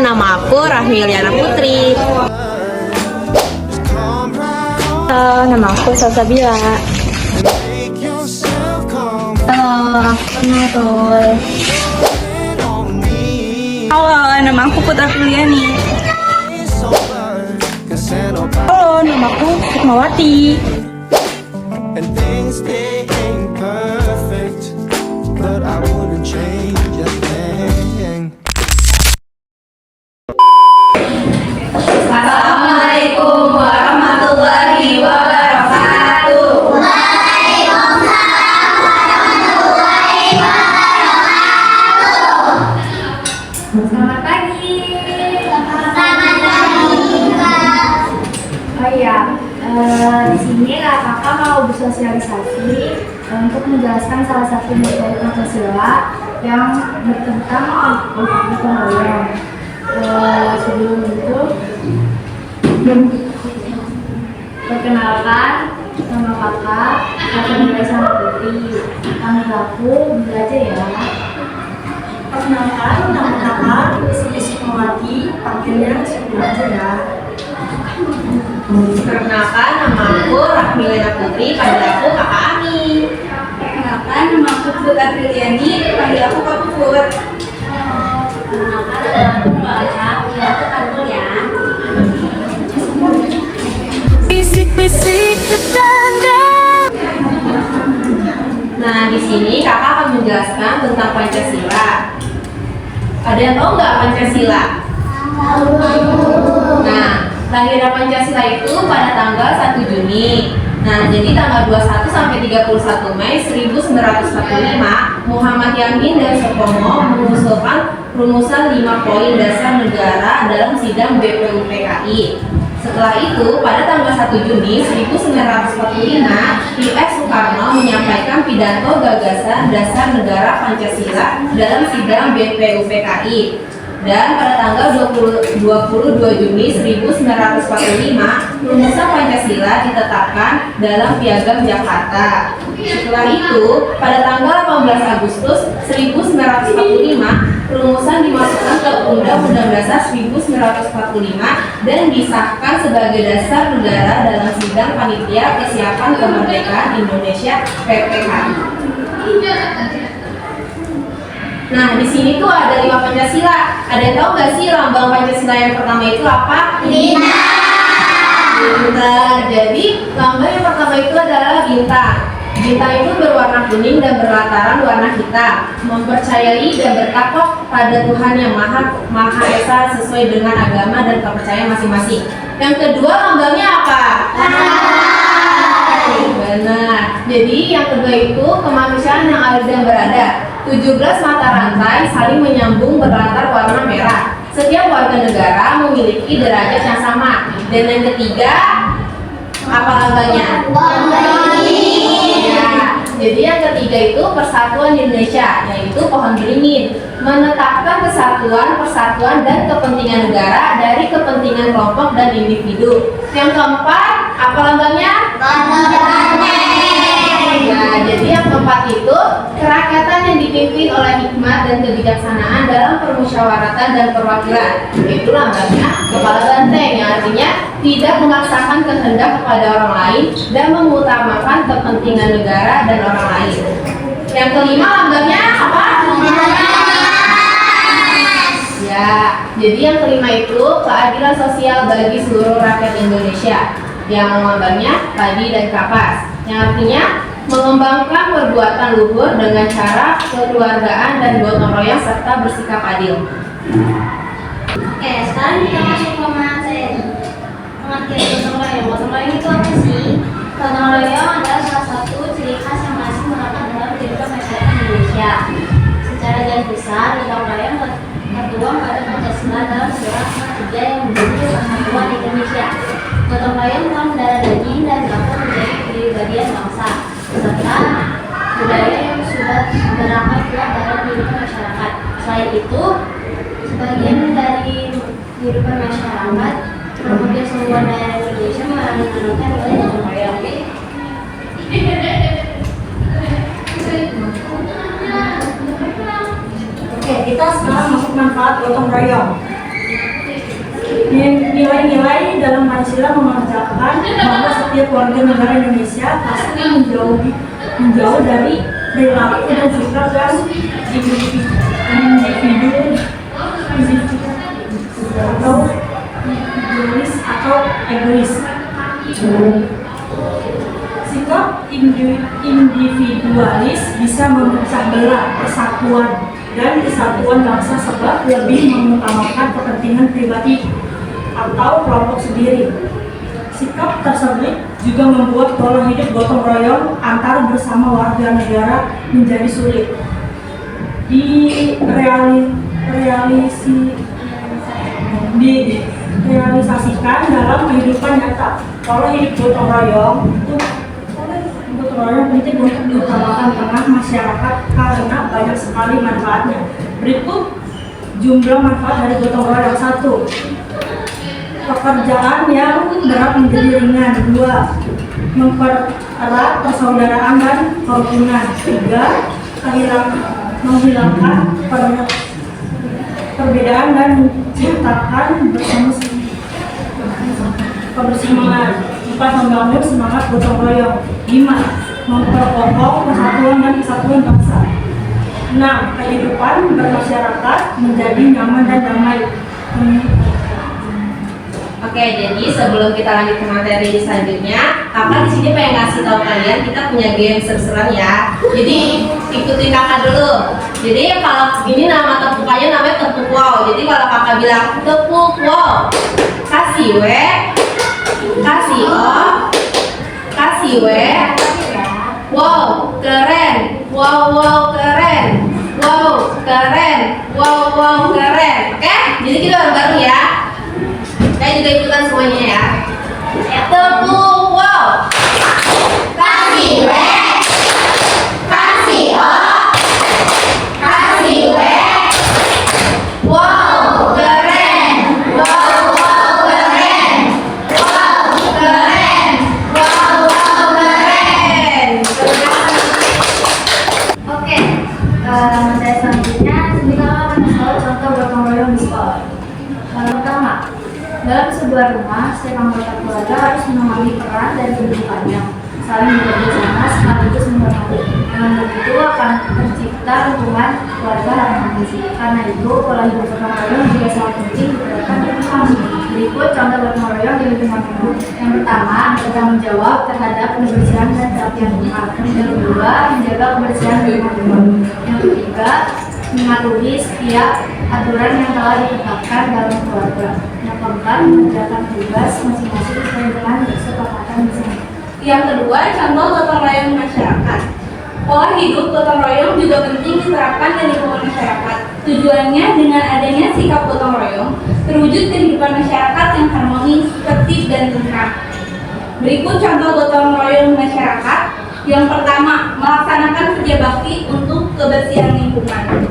nama aku Rahmi Liana Putri. Halo, nama aku Salsabila. Halo, aku Nurul. Halo, nama aku Putra Priliani. Halo, nama aku Sukmawati. And things they ain't perfect, but I wouldn't change a thing. Assalamualaikum warahmatullahi wabarakatuh. Selamat pagi. Oh iya, di sini kakak mau bersosialisasi untuk menjelaskan salah satu materi Pancasila yang bertentang gotong royong. Sebelum itu, perkenalkan nama kakak Nilai sama Putri. Panggil aku belajar ya. Perkenalkan, nama kakak Sukmawati, panggilnya Sukma aja ya. Perkenalkan, nama aku Rahmi Liana Putri, panggil aku Kakak Ami. Perkenalkan, nama aku Putra Priliani, panggil aku Kak Puput. Perkenalkan, nama aku Mbak Aca, panggil aku Tantul ya. Nah, di sini kakak akan menjelaskan tentang Pancasila. Ada yang tahu nggak Pancasila? Nah, lahirnya Pancasila itu pada tanggal 1 Juni. Nah, jadi tanggal 21 sampai 31 Mei 1945, Muhammad Yamin dan Supomo mengusulkan rumusan 5 poin dasar negara dalam sidang BPUPKI. Setelah itu, pada tanggal 1 Juni 1945, I.S. Soekarno menyampaikan pidato gagasan dasar negara Pancasila dalam sidang BPUPKI. Dan pada tanggal 22 Juni 1945, rumusan Pancasila ditetapkan dalam Piagam Jakarta. Setelah itu, pada tanggal 18 Agustus 1945, rumusan dimasukkan ke Undang-Undang Dasar 1945 dan disahkan sebagai dasar negara dalam sidang Panitia Kesiapan Kemerdekaan Indonesia (PPKI). Nah, di sini tuh ada 5 Pancasila. Ada yang tahu nggak sih lambang Pancasila yang pertama itu apa? Bintang. Jadi, lambang yang pertama itu adalah bintang. Bintang itu berwarna kuning dan berlataran warna hitam, mempercayai dan bertakwa pada Tuhan yang Maha Esa sesuai dengan agama dan kepercayaan masing-masing. Yang kedua, lambangnya apa? Benar. Jadi yang kedua itu kemanusiaan yang adil dan beradab. 17 mata rantai saling menyambung berlatar warna merah. Setiap warga negara memiliki derajat yang sama. Dan yang ketiga, apa lambangnya? Ya, jadi yang ketiga itu persatuan Indonesia, yaitu pohon beringin, menetapkan kesatuan, persatuan dan kepentingan negara dari kepentingan kelompok dan individu. Yang keempat, apa lambangnya? Nah, jadi yang keempat itu kerakyatan yang dipimpin oleh hikmat dan kebijaksanaan dalam permusyawaratan dan perwakilan. Itu lambangnya kepala banteng, yang artinya tidak memaksakan kehendak kepada orang lain dan mengutamakan kepentingan negara dan orang lain. Yang kelima lambangnya apa? Ya, jadi yang kelima itu keadilan sosial bagi seluruh rakyat Indonesia, yang lambangnya padi dan kapas, yang artinya mengembangkan perbuatan luhur dengan cara kekeluargaan dan gotong royong serta bersikap adil. Oke, sekarang kita masuk ke pengertian gotong royong. Gotong royong itu apa sih? Gotong royong adalah salah satu ciri khas yang masih melekat dalam kehidupan masyarakat Indonesia. Secara garis besar, gotong royong tertuang pada Pancasila dalam Surat No. 3 yang menjadi persatuan Indonesia. Gotong royong telah mendarah daging dan dapat menjadi kepribadian bangsa, serta budaya yang sudah berakar kuat dalam kehidupan masyarakat. Selain itu, sebagian dari kehidupan masyarakat, hampir semua daerah Indonesia menganut nilai gotong royong. Oke, kita sekarang masuk manfaat gotong royong. Nilai-nilai dalam Pancasila memancarkan bahwa setiap warga negara Indonesia pasti menjauh dari perilaku dan sikap dan individu atau individualis atau egois. Sikap individualis bisa memecah belah persatuan dan kesatuan bangsa sebab lebih mengutamakan kepentingan pribadi atau kelompok sendiri. Sikap tersebut juga membuat pola hidup gotong royong antar bersama warga negara menjadi sulit direalisasikan dalam kehidupan nyata. Pola hidup gotong royong penting untuk diutamakan tengah masyarakat karena banyak sekali manfaatnya. Berikut jumlah manfaat dari gotong royong. 1. Pekerjaan yang berat menjadi ringan. 2. Mempererat persaudaraan dan kerukunan. 3. Menghilangkan perbedaan dan menciptakan kebersamaan. 4. Membangun semangat gotong royong. 5. Memperkokoh persatuan dan kesatuan bangsa. 6. Kehidupan bermasyarakat menjadi nyaman dan damai. Oke, jadi sebelum kita lanjut ke materi selanjutnya, kakak di sini pengen ngasih tahu kalian kita punya game seru-seruan ya. Jadi ikutin kakak dulu. Jadi kalau ini nama tepukannya namanya tepuk wow. Jadi kalau kakak bilang tepuk wow, kasih w, kasih o, kasih w, wow keren, wow keren, wow keren, wow keren. Oke, jadi kita bareng ya. Saya juga ikutan semuanya ya. Tepuk wow, kasih w, kasih o, kasih w, wow keren, wow keren, wow keren, wow keren. Oke, materi selanjutnya kita akan tahu contoh gotong royong di sekolah. Pertama, dalam sebuah rumah, setiap anggota keluarga harus memahami peran dan kedudukannya, saling bekerja sama sekaligus menghormati. Dengan begitu akan tercipta lingkungan keluarga harmonis. Karena itu, pola hidup gotong royong juga sangat penting diterapkan di rumah. Berikut contoh gotong royong di lingkungan hidup. Yang pertama, bertanggung jawab terhadap kebersihan dan kerapian rumah. Yang kedua, menjaga kebersihan di rumah. Yang ketiga, mematuhi setiap aturan yang telah ditetapkan dalam keluarga. Yang keempat, mengerjakan tugas masing-masing sesuai dengan kesepakatan bersama. Yang kedua, contoh gotong royong masyarakat. Pola hidup gotong royong juga penting diterapkan di lingkungan masyarakat. Tujuannya dengan adanya sikap gotong royong terwujud kehidupan masyarakat yang harmonis, tertib dan tentram. Berikut contoh gotong royong masyarakat. Yang pertama, melaksanakan kerja bakti untuk kebersihan lingkungan.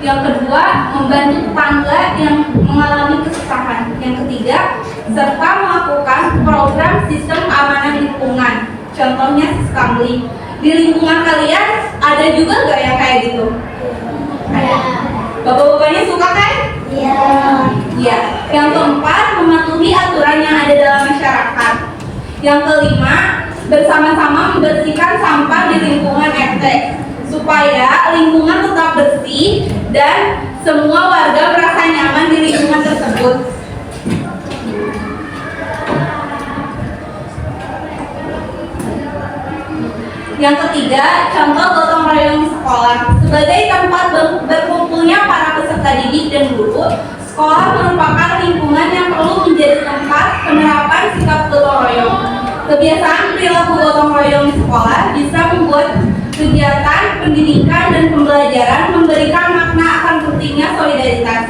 Yang kedua, membantu tetangga yang mengalami kesusahan. Yang ketiga, serta melakukan program sistem keamanan lingkungan. Contohnya Siskamli. Di lingkungan kalian ada juga nggak yang kayak gitu? Ada. Bapak-bapaknya suka kan? Iya. Iya. Yang keempat, mematuhi aturan yang ada dalam masyarakat. Yang kelima, bersama-sama membersihkan sampah di lingkungan RT supaya lingkungan tetap bersih dan semua warga merasa nyaman di lingkungan tersebut. Yang ketiga, contoh gotong royong di sekolah. Sebagai tempat berkumpulnya para peserta didik dan guru, sekolah merupakan lingkungan yang perlu menjadi tempat penerapan sikap gotong royong. Kebiasaan perilaku gotong royong di sekolah bisa membuat kegiatan pendidikan dan pembelajaran memberikan makna akan pentingnya solidaritas.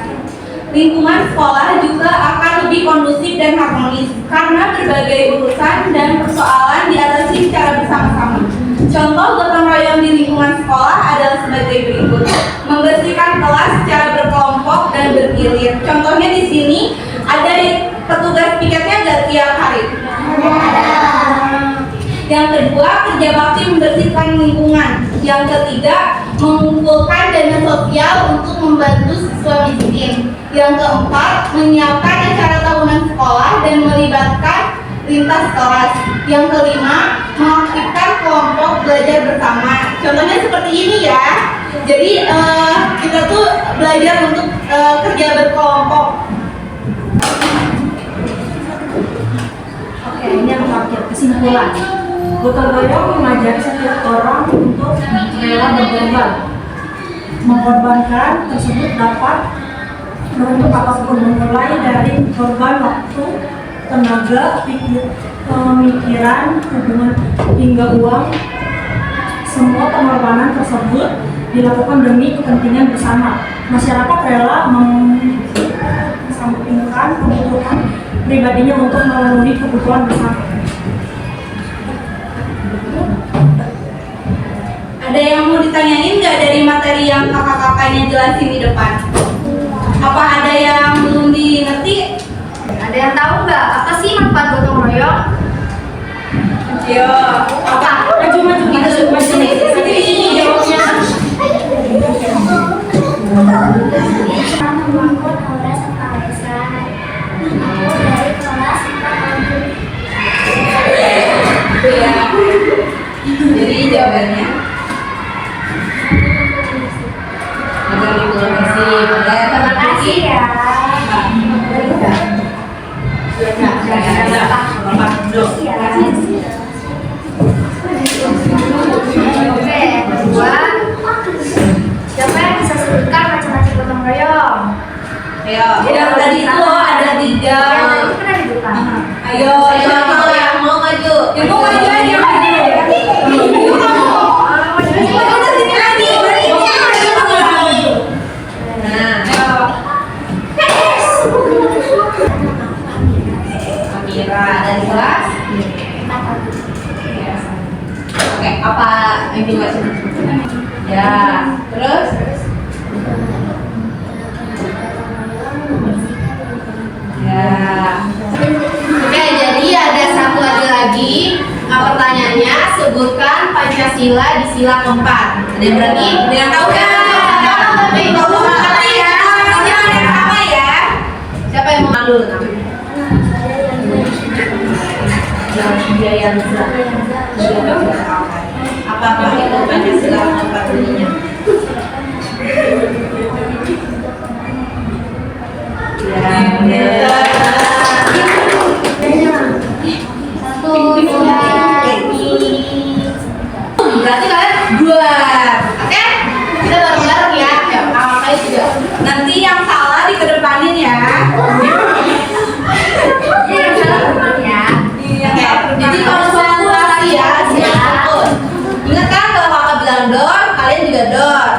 Lingkungan sekolah juga akan lebih kondusif dan harmonis karena berbagai urusan dan persoalan diatasi secara bersama-sama. Contoh gotong royong di lingkungan sekolah adalah sebagai berikut: membersihkan kelas secara berkelompok dan bergilir. Contohnya di sini ada petugas piketnya nggak tiap hari? Yang kedua, kerja bakti membersihkan lingkungan. Yang ketiga, mengumpulkan dana sosial untuk membantu siswa miskin. Yang keempat, menyiapkan acara tahunan sekolah dan melibatkan lintas kelas. Yang kelima, mengaktifkan kelompok belajar bersama. Contohnya seperti ini ya. Jadi kita tuh belajar untuk kerja berkelompok. Oke, ini yang terakhir, kesimpulan. Gotong royong mengajak setiap orang untuk rela berkorban. Mengorbankan tersebut dapat berbentuk apapun, mulai dari korban waktu, tenaga, pemikiran, hubungan, hingga uang. Semua pengorbanan tersebut dilakukan demi kepentingan bersama. Masyarakat rela mengesampingkan kebutuhan pribadinya untuk memenuhi kebutuhan bersama. Ada yang mau ditanyain nggak dari materi yang kakak-kakaknya jelasin di depan? Apa ada yang belum dimengerti? Ada yang tahu nggak apa sih manfaat gotong royong? Yo, apa? Maju. Ini jawabnya. Membangun aura kepesan. Aku dari kelas 4. Ya. Jadi jawabannya agar diplomasi. Terima kasih ya. Oke, kedua, siapa yang bisa sebutkan macam-macam gotong royong? Ayo. Yang tadi itu ada 3. Yang tadi itu kan ada di depan. Ayo, Yang mau maju. yang mau maju aja. Amira dari kelas. Oke, apa yang dibaca? Ya, terus? Ya. Oke, jadi ada satu lagi. Pertanyaannya, sebutkan Pancasila di sila keempat. Ada yang berani? Ada yang tahu kan? Tahu berarti ya. Jangan yang apa ya? Siapa yang mau dulu? Biayanza. Apa itu Pancasila keempat bunyinya? Ya. Berarti kalian buat, oke? Kita bareng-bareng ya. Apa juga? Nanti yang salah dikedepanin ya. Yang salah teman ya. Iya. Jadi kalau soal durasi ya, siapapun. Ingat kan kalau kakak bilang dor, kalian juga dor.